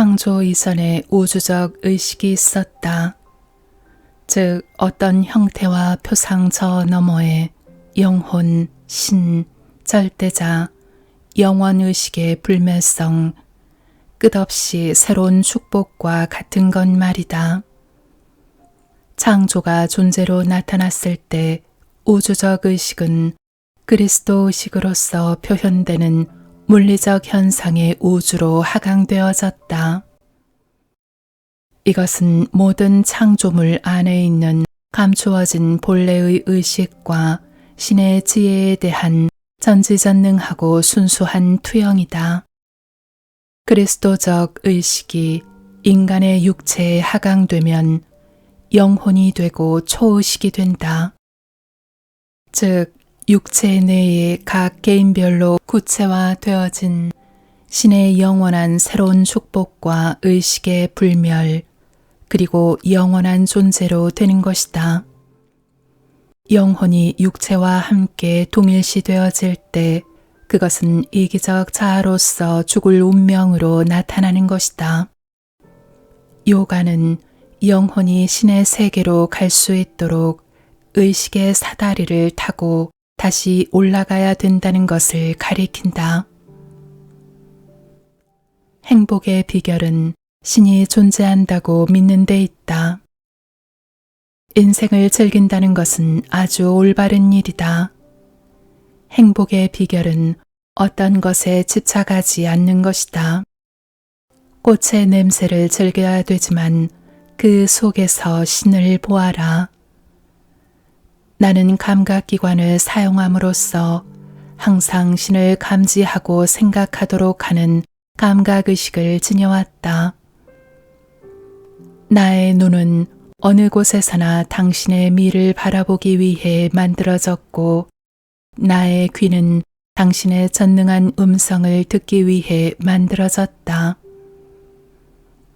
창조 이전에 우주적 의식이 있었다. 즉 어떤 형태와 표상 저 너머에 영혼, 신, 절대자, 영원의식의 불멸성, 끝없이 새로운 축복과 같은 것 말이다. 창조가 존재로 나타났을 때 우주적 의식은 그리스도 의식으로서 표현되는 물리적 현상의 우주로 하강되어졌다. 이것은 모든 창조물 안에 있는 감추어진 본래의 의식과 신의 지혜에 대한 전지전능하고 순수한 투영이다. 그리스도적 의식이 인간의 육체에 하강되면 영혼이 되고 초의식이 된다. 즉 육체 내에 각 개인별로 구체화되어진 신의 영원한 새로운 축복과 의식의 불멸, 그리고 영원한 존재로 되는 것이다. 영혼이 육체와 함께 동일시되어질 때 그것은 이기적 자아로서 죽을 운명으로 나타나는 것이다. 요가는 영혼이 신의 세계로 갈 수 있도록 의식의 사다리를 타고 다시 올라가야 된다는 것을 가리킨다. 행복의 비결은 신이 존재한다고 믿는 데 있다. 인생을 즐긴다는 것은 아주 올바른 일이다. 행복의 비결은 어떤 것에 집착하지 않는 것이다. 꽃의 냄새를 즐겨야 되지만 그 속에서 신을 보아라. 나는 감각기관을 사용함으로써 항상 신을 감지하고 생각하도록 하는 감각의식을 지녀왔다. 나의 눈은 어느 곳에서나 당신의 미를 바라보기 위해 만들어졌고 나의 귀는 당신의 전능한 음성을 듣기 위해 만들어졌다.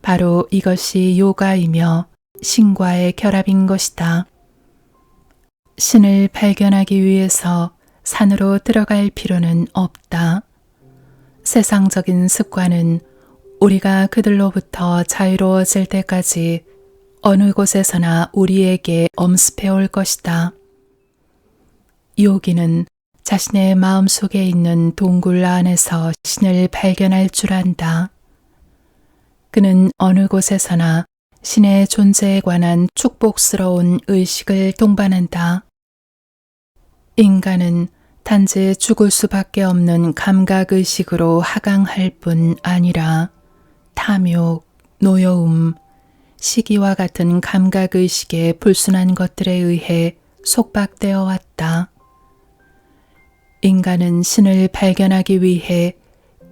바로 이것이 요가이며 신과의 결합인 것이다. 신을 발견하기 위해서 산으로 들어갈 필요는 없다. 세상적인 습관은 우리가 그들로부터 자유로워질 때까지 어느 곳에서나 우리에게 엄습해 올 것이다. 요기는 자신의 마음속에 있는 동굴 안에서 신을 발견할 줄 안다. 그는 어느 곳에서나 신의 존재에 관한 축복스러운 의식을 동반한다. 인간은 단지 죽을 수밖에 없는 감각의식으로 하강할 뿐 아니라 탐욕, 노여움, 시기와 같은 감각의식의 불순한 것들에 의해 속박되어 왔다. 인간은 신을 발견하기 위해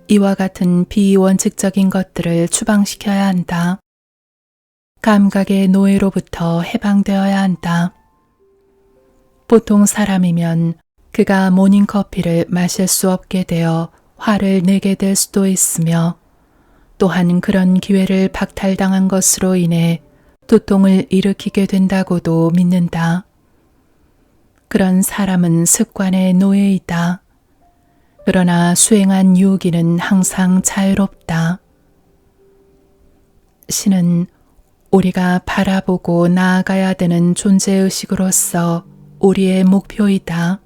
이와 같은 비원칙적인 것들을 추방시켜야 한다. 감각의 노예로부터 해방되어야 한다. 보통 사람이면 그가 모닝커피를 마실 수 없게 되어 화를 내게 될 수도 있으며 또한 그런 기회를 박탈당한 것으로 인해 두통을 일으키게 된다고도 믿는다. 그런 사람은 습관의 노예이다. 그러나 수행한 유기는 항상 자유롭다. 신은 우리가 바라보고 나아가야 되는 존재의식으로서 우리의 목표이다.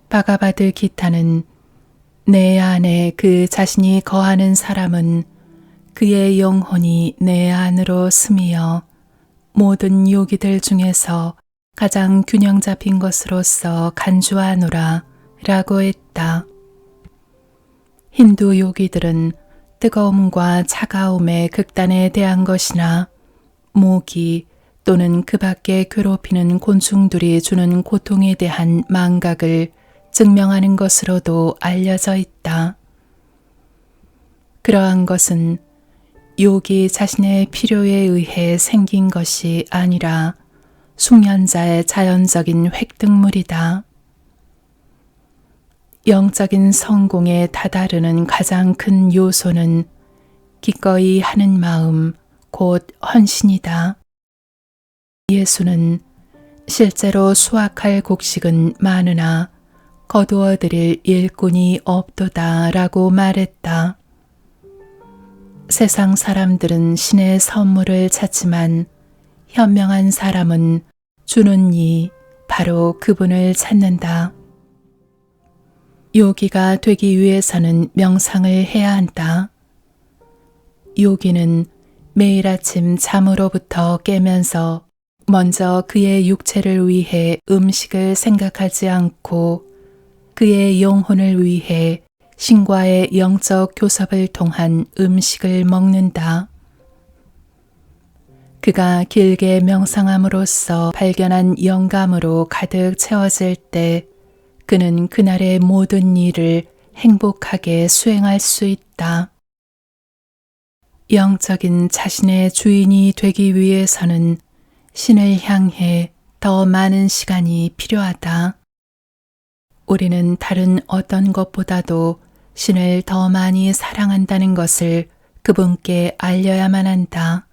바가바드 기타는 내 안에 그 자신이 거하는 사람은 그의 영혼이 내 안으로 스미어 모든 요기들 중에서 가장 균형 잡힌 것으로서 간주하노라 라고 했다. 힌두 요기들은 뜨거움과 차가움의 극단에 대한 것이나 모기 또는 그 밖에 괴롭히는 곤충들이 주는 고통에 대한 망각을 증명하는 것으로도 알려져 있다. 그러한 것은 요기 자신의 필요에 의해 생긴 것이 아니라 숙련자의 자연적인 획득물이다. 영적인 성공에 다다르는 가장 큰 요소는 기꺼이 하는 마음, 곧 헌신이다. 예수는 실제로 수확할 곡식은 많으나 거두어 드릴 일꾼이 없도다 라고 말했다. 세상 사람들은 신의 선물을 찾지만 현명한 사람은 주는 이 바로 그분을 찾는다. 요기가 되기 위해서는 명상을 해야 한다. 요기는 매일 아침 잠으로부터 깨면서 먼저 그의 육체를 위해 음식을 생각하지 않고 그의 영혼을 위해 신과의 영적 교섭을 통한 음식을 먹는다. 그가 길게 명상함으로써 발견한 영감으로 가득 채워질 때 그는 그날의 모든 일을 행복하게 수행할 수 있다. 영적인 자신의 주인이 되기 위해서는 신을 향해 더 많은 시간이 필요하다. 우리는 다른 어떤 것보다도 신을 더 많이 사랑한다는 것을 그분께 알려야만 한다.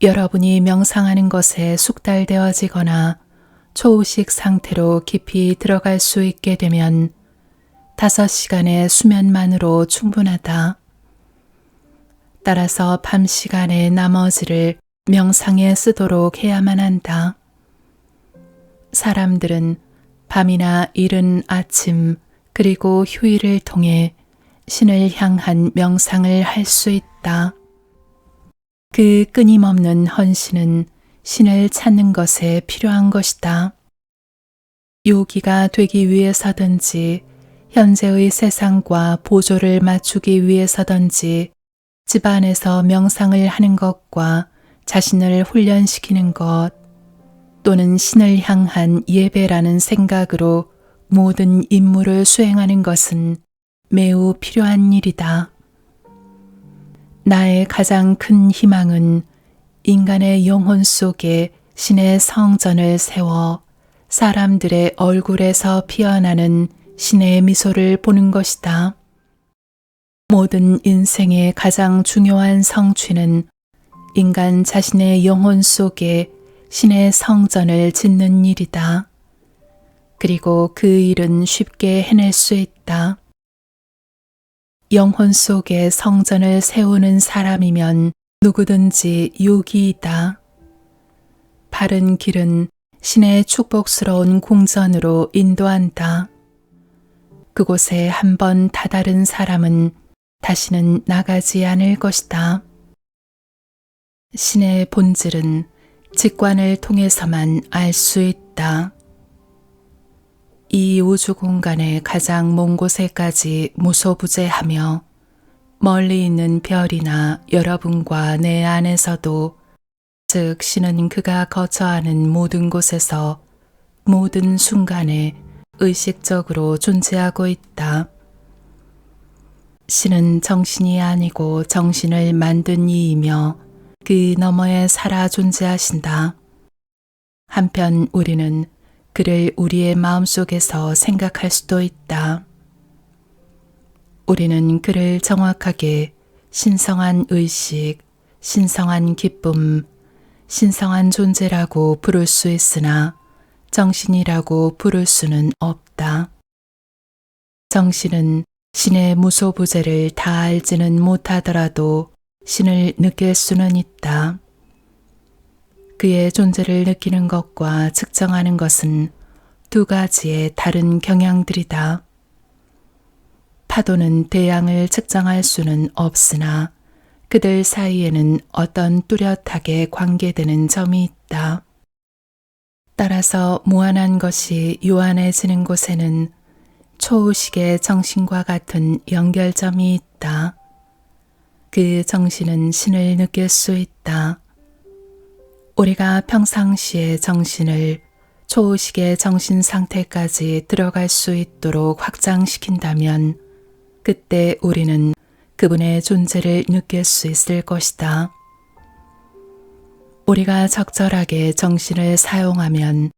여러분이 명상하는 것에 숙달되어지거나 초의식 상태로 깊이 들어갈 수 있게 되면 5시간의 수면만으로 충분하다. 따라서 밤 시간의 나머지를 명상에 쓰도록 해야만 한다. 사람들은 밤이나 이른 아침 그리고 휴일을 통해 신을 향한 명상을 할 수 있다. 그 끊임없는 헌신은 신을 찾는 것에 필요한 것이다. 요기가 되기 위해서든지 현재의 세상과 보조를 맞추기 위해서든지 집안에서 명상을 하는 것과 자신을 훈련시키는 것 또는 신을 향한 예배라는 생각으로 모든 임무를 수행하는 것은 매우 필요한 일이다. 나의 가장 큰 희망은 인간의 영혼 속에 신의 성전을 세워 사람들의 얼굴에서 피어나는 신의 미소를 보는 것이다. 모든 인생의 가장 중요한 성취는 인간 자신의 영혼 속에 신의 성전을 짓는 일이다. 그리고 그 일은 쉽게 해낼 수 있다. 영혼 속에 성전을 세우는 사람이면 누구든지 요기이다. 바른 길은 신의 축복스러운 궁전으로 인도한다. 그곳에 한번 다다른 사람은 다시는 나가지 않을 것이다. 신의 본질은 직관을 통해서만 알 수 있다. 이 우주 공간의 가장 먼 곳에까지 무소부재하며 멀리 있는 별이나 여러분과 내 안에서도 즉 신은 그가 거처하는 모든 곳에서 모든 순간에 의식적으로 존재하고 있다. 신은 정신이 아니고 정신을 만든 이이며 그 너머에 살아 존재하신다. 한편 우리는 그를 우리의 마음속에서 생각할 수도 있다. 우리는 그를 정확하게 신성한 의식, 신성한 기쁨, 신성한 존재라고 부를 수 있으나 정신이라고 부를 수는 없다. 정신은 신의 무소부재를 다 알지는 못하더라도 신을 느낄 수는 있다. 그의 존재를 느끼는 것과 측정하는 것은 두 가지의 다른 경향들이다. 파도는 대양을 측정할 수는 없으나 그들 사이에는 어떤 뚜렷하게 관계되는 점이 있다. 따라서 무한한 것이 요한해지는 곳에는 초의식의 정신과 같은 연결점이 있다. 그 정신은 신을 느낄 수 있다. 우리가 평상시의 정신을 초의식의 정신 상태까지 들어갈 수 있도록 확장시킨다면 그때 우리는 그분의 존재를 느낄 수 있을 것이다. 우리가 적절하게 정신을 사용하면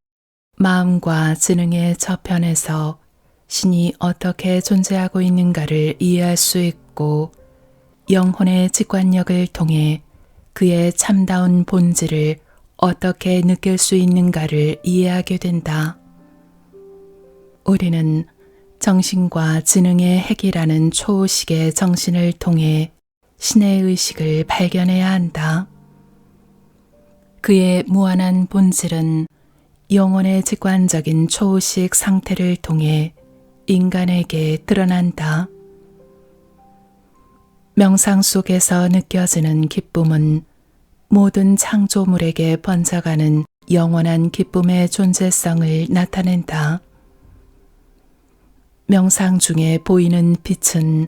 마음과 지능의 저편에서 신이 어떻게 존재하고 있는가를 이해할 수 있고 영혼의 직관력을 통해 그의 참다운 본질을 어떻게 느낄 수 있는가를 이해하게 된다. 우리는 정신과 지능의 핵이라는 초의식의 정신을 통해 신의 의식을 발견해야 한다. 그의 무한한 본질은 영혼의 직관적인 초의식 상태를 통해 인간에게 드러난다. 명상 속에서 느껴지는 기쁨은 모든 창조물에게 번져가는 영원한 기쁨의 존재성을 나타낸다. 명상 중에 보이는 빛은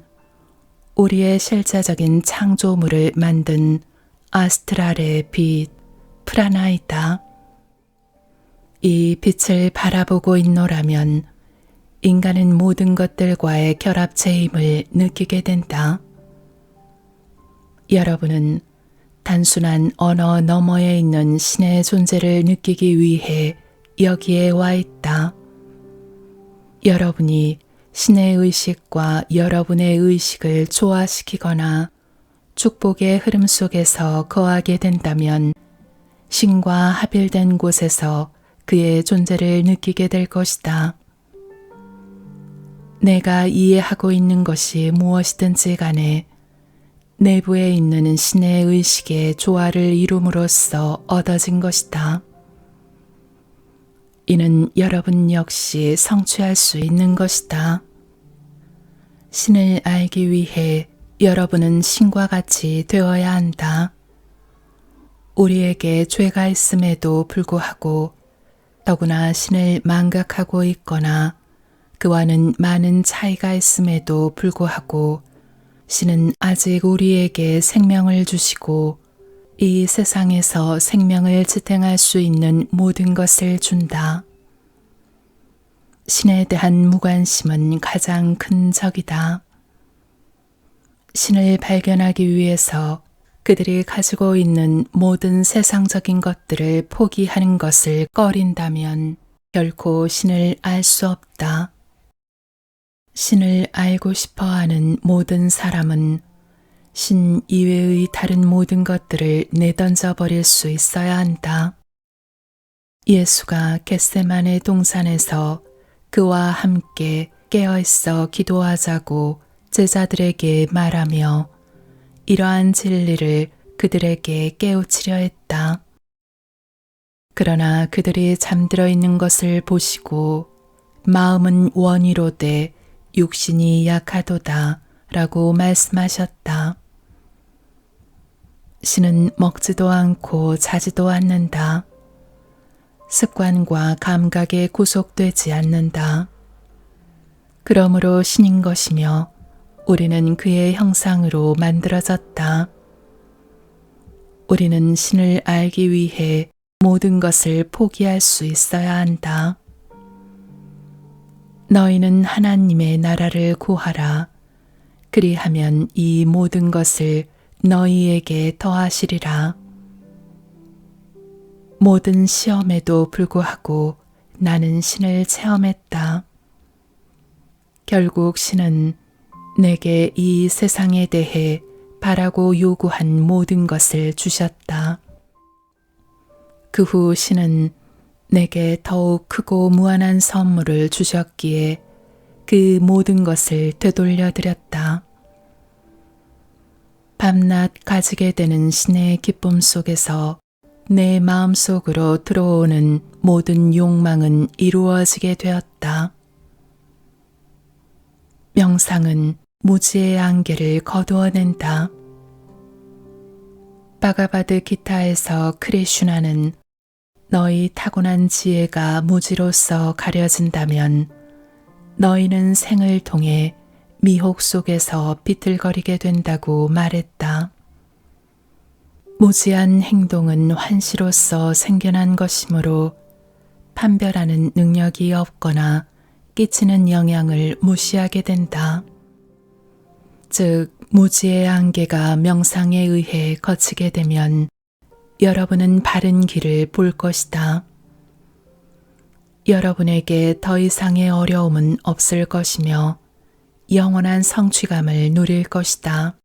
우리의 실제적인 창조물을 만든 아스트랄의 빛, 프라나이다. 이 빛을 바라보고 있노라면 인간은 모든 것들과의 결합체임을 느끼게 된다. 여러분은 단순한 언어 너머에 있는 신의 존재를 느끼기 위해 여기에 와 있다. 여러분이 신의 의식과 여러분의 의식을 조화시키거나 축복의 흐름 속에서 거하게 된다면 신과 합일된 곳에서 그의 존재를 느끼게 될 것이다. 내가 이해하고 있는 것이 무엇이든지 간에 내부에 있는 신의 의식의 조화를 이룸으로써 얻어진 것이다. 이는 여러분 역시 성취할 수 있는 것이다. 신을 알기 위해 여러분은 신과 같이 되어야 한다. 우리에게 죄가 있음에도 불구하고 더구나 신을 망각하고 있거나 그와는 많은 차이가 있음에도 불구하고 신은 아직 우리에게 생명을 주시고 이 세상에서 생명을 지탱할 수 있는 모든 것을 준다. 신에 대한 무관심은 가장 큰 적이다. 신을 발견하기 위해서 그들이 가지고 있는 모든 세상적인 것들을 포기하는 것을 꺼린다면 결코 신을 알 수 없다. 신을 알고 싶어 하는 모든 사람은 신 이외의 다른 모든 것들을 내던져 버릴 수 있어야 한다. 예수가 겟세마네 동산에서 그와 함께 깨어있어 기도하자고 제자들에게 말하며 이러한 진리를 그들에게 깨우치려 했다. 그러나 그들이 잠들어 있는 것을 보시고 마음은 원이로되 육신이 약하도다 라고 말씀하셨다. 신은 먹지도 않고 자지도 않는다. 습관과 감각에 구속되지 않는다. 그러므로 신인 것이며 우리는 그의 형상으로 만들어졌다. 우리는 신을 알기 위해 모든 것을 포기할 수 있어야 한다. 너희는 하나님의 나라를 구하라. 그리하면 이 모든 것을 너희에게 더하시리라. 모든 시험에도 불구하고 나는 신을 체험했다. 결국 신은 내게 이 세상에 대해 바라고 요구한 모든 것을 주셨다. 그 후 신은 내게 더욱 크고 무한한 선물을 주셨기에 그 모든 것을 되돌려 드렸다. 밤낮 가지게 되는 신의 기쁨 속에서 내 마음속으로 들어오는 모든 욕망은 이루어지게 되었다. 명상은 무지의 안개를 거두어낸다. 바가바드 기타에서 크리슈나는 너희 타고난 지혜가 무지로서 가려진다면 너희는 생을 통해 미혹 속에서 비틀거리게 된다고 말했다. 무지한 행동은 환시로서 생겨난 것이므로 판별하는 능력이 없거나 끼치는 영향을 무시하게 된다. 즉, 무지의 안개가 명상에 의해 거치게 되면 여러분은 바른 길을 볼 것이다. 여러분에게 더 이상의 어려움은 없을 것이며 영원한 성취감을 누릴 것이다.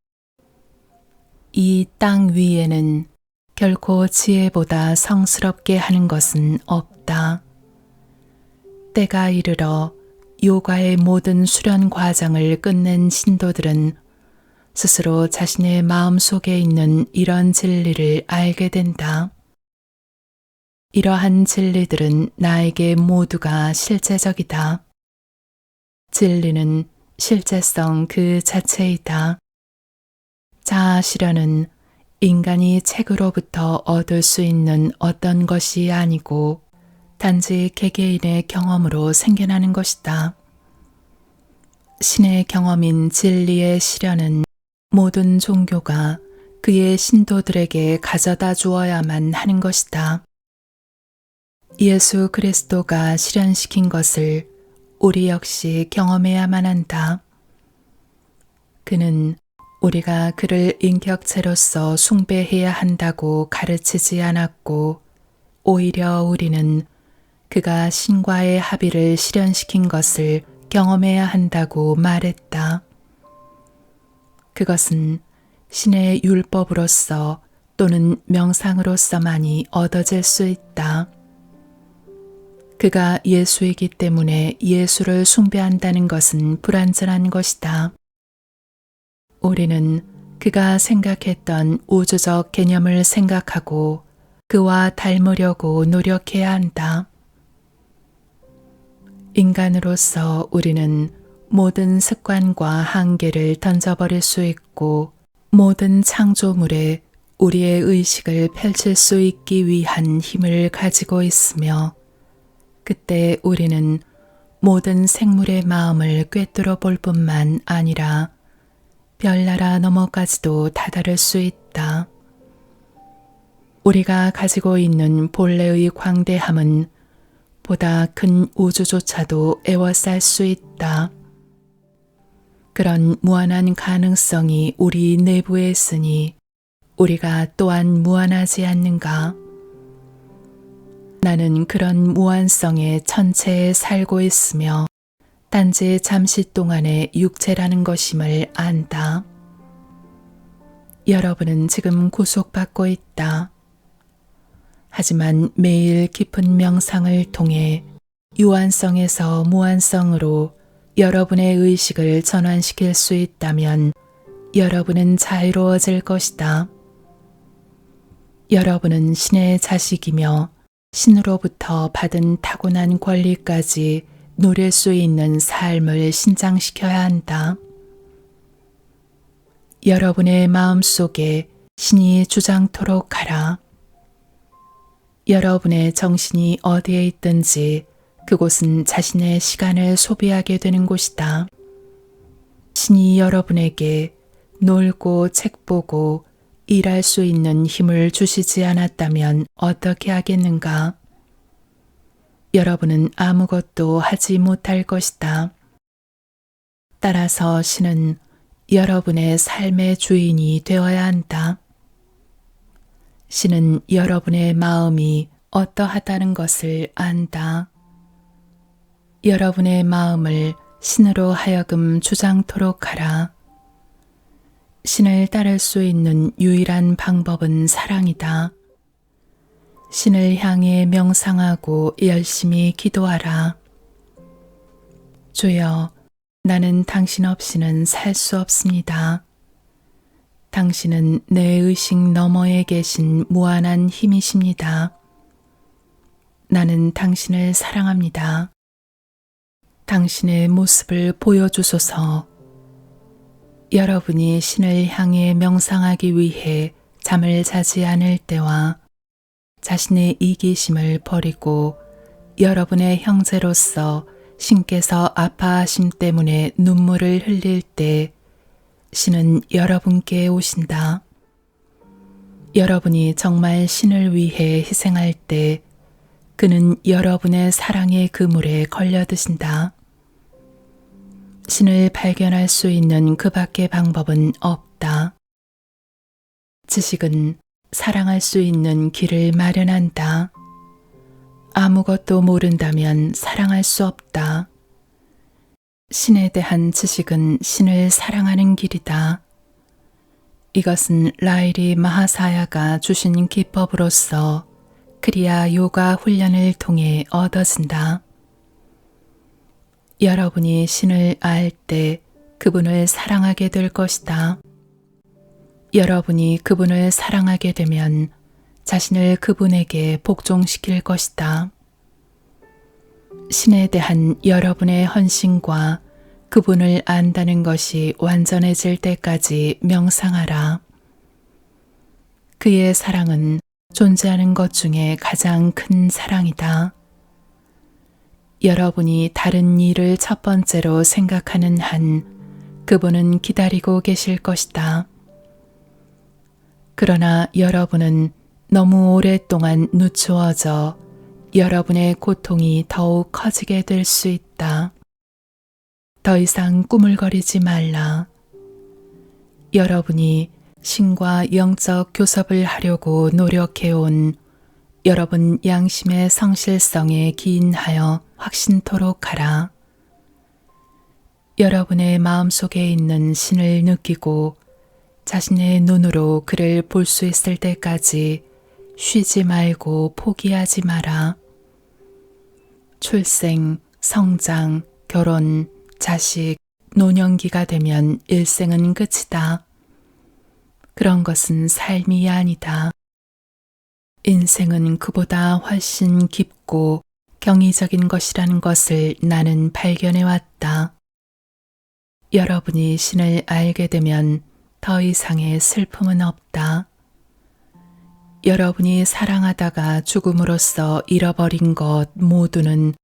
이 땅 위에는 결코 지혜보다 성스럽게 하는 것은 없다. 때가 이르러 요가의 모든 수련 과정을 끝낸 신도들은 스스로 자신의 마음 속에 있는 이런 진리를 알게 된다. 이러한 진리들은 나에게 모두가 실제적이다. 진리는 실제성 그 자체이다. 자아 실현은 인간이 책으로부터 얻을 수 있는 어떤 것이 아니고 단지 개개인의 경험으로 생겨나는 것이다. 신의 경험인 진리의 실현은 모든 종교가 그의 신도들에게 가져다 주어야만 하는 것이다. 예수 그리스도가 실현시킨 것을 우리 역시 경험해야만 한다. 그는 우리가 그를 인격체로서 숭배해야 한다고 가르치지 않았고, 오히려 우리는 그가 신과의 합의를 실현시킨 것을 경험해야 한다고 말했다. 그것은 신의 율법으로서 또는 명상으로서만이 얻어질 수 있다. 그가 예수이기 때문에 예수를 숭배한다는 것은 불완전한 것이다. 우리는 그가 생각했던 우주적 개념을 생각하고 그와 닮으려고 노력해야 한다. 인간으로서 우리는 모든 습관과 한계를 던져버릴 수 있고 모든 창조물에 우리의 의식을 펼칠 수 있기 위한 힘을 가지고 있으며 그때 우리는 모든 생물의 마음을 꿰뚫어 볼 뿐만 아니라 별나라 너머까지도 다다를 수 있다. 우리가 가지고 있는 본래의 광대함은 보다 큰 우주조차도 애워쌀 수 있다. 그런 무한한 가능성이 우리 내부에 있으니 우리가 또한 무한하지 않는가? 나는 그런 무한성의 천체에 살고 있으며 단지 잠시 동안의 육체라는 것임을 안다. 여러분은 지금 구속받고 있다. 하지만 매일 깊은 명상을 통해 유한성에서 무한성으로 여러분의 의식을 전환시킬 수 있다면 여러분은 자유로워질 것이다. 여러분은 신의 자식이며 신으로부터 받은 타고난 권리까지 누릴 수 있는 삶을 신장시켜야 한다. 여러분의 마음 속에 신이 주장토록 하라. 여러분의 정신이 어디에 있든지 그곳은 자신의 시간을 소비하게 되는 곳이다. 신이 여러분에게 놀고 책 보고 일할 수 있는 힘을 주시지 않았다면 어떻게 하겠는가? 여러분은 아무것도 하지 못할 것이다. 따라서 신은 여러분의 삶의 주인이 되어야 한다. 신은 여러분의 마음이 어떠하다는 것을 안다. 여러분의 마음을 신으로 하여금 주장토록 하라. 신을 따를 수 있는 유일한 방법은 사랑이다. 신을 향해 명상하고 열심히 기도하라. 주여, 나는 당신 없이는 살 수 없습니다. 당신은 내 의식 너머에 계신 무한한 힘이십니다. 나는 당신을 사랑합니다. 당신의 모습을 보여주소서. 여러분이 신을 향해 명상하기 위해 잠을 자지 않을 때와 자신의 이기심을 버리고 여러분의 형제로서 신께서 아파하심 때문에 눈물을 흘릴 때 신은 여러분께 오신다. 여러분이 정말 신을 위해 희생할 때 그는 여러분의 사랑의 그물에 걸려드신다. 신을 발견할 수 있는 그 밖의 방법은 없다. 지식은 사랑할 수 있는 길을 마련한다. 아무것도 모른다면 사랑할 수 없다. 신에 대한 지식은 신을 사랑하는 길이다. 이것은 라이리 마하사야가 주신 기법으로서 크리아 요가 훈련을 통해 얻어진다. 여러분이 신을 알 때 그분을 사랑하게 될 것이다. 여러분이 그분을 사랑하게 되면 자신을 그분에게 복종시킬 것이다. 신에 대한 여러분의 헌신과 그분을 안다는 것이 완전해질 때까지 명상하라. 그의 사랑은 존재하는 것 중에 가장 큰 사랑이다. 여러분이 다른 일을 첫 번째로 생각하는 한 그분은 기다리고 계실 것이다. 그러나 여러분은 너무 오랫동안 늦추어져 여러분의 고통이 더욱 커지게 될 수 있다. 더 이상 꾸물거리지 말라. 여러분이 신과 영적 교섭을 하려고 노력해온 여러분 양심의 성실성에 기인하여 확신토록 하라. 여러분의 마음속에 있는 신을 느끼고 자신의 눈으로 그를 볼 수 있을 때까지 쉬지 말고 포기하지 마라. 출생, 성장, 결혼, 자식, 노년기가 되면 일생은 끝이다. 그런 것은 삶이 아니다. 인생은 그보다 훨씬 깊고 경이적인 것이라는 것을 나는 발견해 왔다. 여러분이 신을 알게 되면 더 이상의 슬픔은 없다. 여러분이 사랑하다가 죽음으로써 잃어버린 것 모두는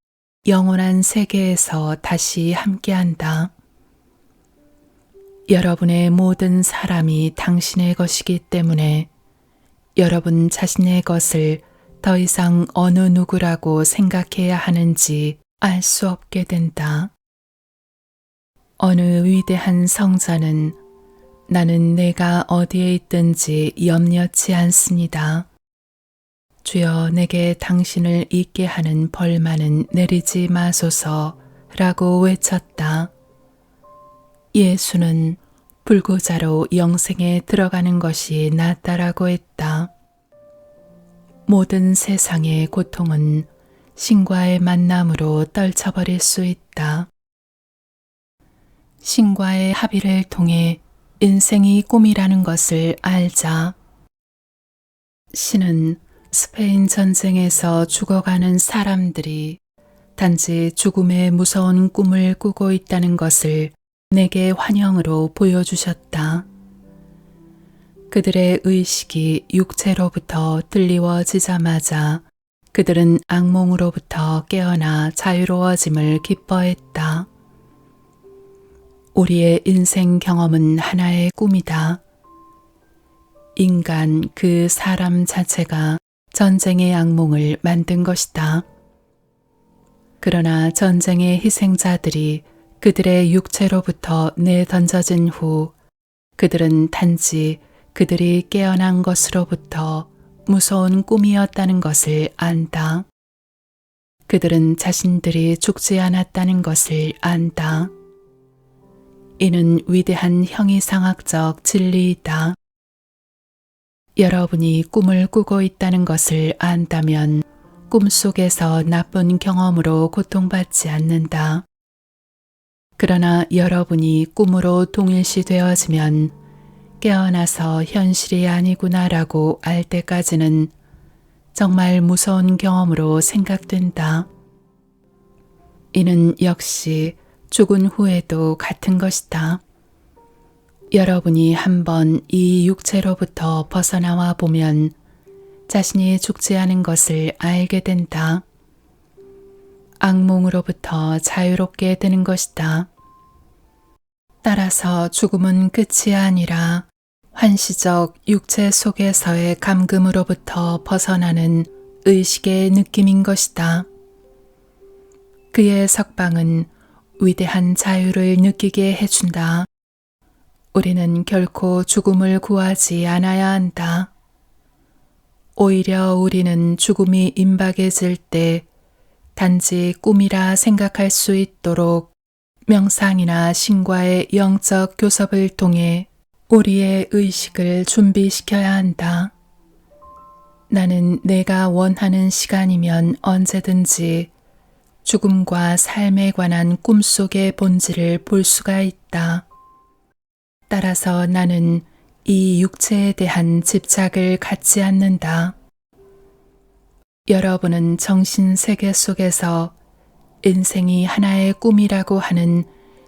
영원한 세계에서 다시 함께한다. 여러분의 모든 사람이 당신의 것이기 때문에 여러분 자신의 것을 더 이상 어느 누구라고 생각해야 하는지 알 수 없게 된다. 어느 위대한 성자는 나는 내가 어디에 있든지 염려치 않습니다. 주여 내게 당신을 잊게 하는 벌만은 내리지 마소서라고 외쳤다. 예수는 불구자로 영생에 들어가는 것이 낫다라고 했다. 모든 세상의 고통은 신과의 만남으로 떨쳐버릴 수 있다. 신과의 합의를 통해 인생이 꿈이라는 것을 알자. 신은 스페인 전쟁에서 죽어가는 사람들이 단지 죽음의 무서운 꿈을 꾸고 있다는 것을 내게 환영으로 보여주셨다. 그들의 의식이 육체로부터 들리워지자마자 그들은 악몽으로부터 깨어나 자유로워짐을 기뻐했다. 우리의 인생 경험은 하나의 꿈이다. 인간 그 사람 자체가 전쟁의 악몽을 만든 것이다. 그러나 전쟁의 희생자들이 그들의 육체로부터 내던져진 후 그들은 단지 그들이 깨어난 것으로부터 무서운 꿈이었다는 것을 안다. 그들은 자신들이 죽지 않았다는 것을 안다. 이는 위대한 형이상학적 진리이다. 여러분이 꿈을 꾸고 있다는 것을 안다면 꿈속에서 나쁜 경험으로 고통받지 않는다. 그러나 여러분이 꿈으로 동일시되어지면 깨어나서 현실이 아니구나라고 알 때까지는 정말 무서운 경험으로 생각된다. 이는 역시 죽은 후에도 같은 것이다. 여러분이 한번 이 육체로부터 벗어나와 보면 자신이 죽지 않은 것을 알게 된다. 악몽으로부터 자유롭게 되는 것이다. 따라서 죽음은 끝이 아니라 환시적 육체 속에서의 감금으로부터 벗어나는 의식의 느낌인 것이다. 그의 석방은 위대한 자유를 느끼게 해준다. 우리는 결코 죽음을 구하지 않아야 한다. 오히려 우리는 죽음이 임박해질 때 단지 꿈이라 생각할 수 있도록 명상이나 신과의 영적 교섭을 통해 우리의 의식을 준비시켜야 한다. 나는 내가 원하는 시간이면 언제든지 죽음과 삶에 관한 꿈속의 본질을 볼 수가 있다. 따라서 나는 이 육체에 대한 집착을 갖지 않는다. 여러분은 정신 세계 속에서 인생이 하나의 꿈이라고 하는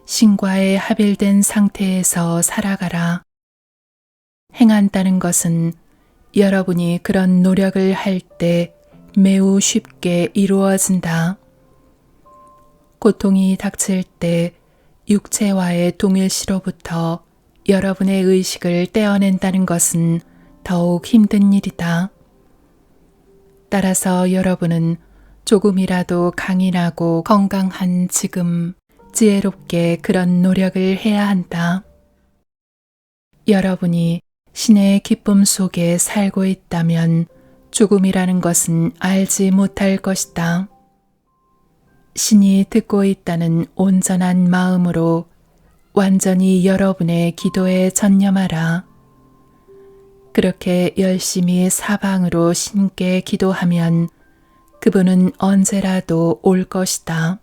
신과에 합일된 상태에서 살아가라. 행한다는 것은 여러분이 그런 노력을 할 때 매우 쉽게 이루어진다. 고통이 닥칠 때 육체와의 동일시로부터 여러분의 의식을 떼어낸다는 것은 더욱 힘든 일이다. 따라서 여러분은 조금이라도 강인하고 건강한 지금 지혜롭게 그런 노력을 해야 한다. 여러분이 신의 기쁨 속에 살고 있다면 죽음이라는 것은 알지 못할 것이다. 신이 듣고 있다는 온전한 마음으로 완전히 여러분의 기도에 전념하라. 그렇게 열심히 사방으로 신께 기도하면 그분은 언제라도 올 것이다.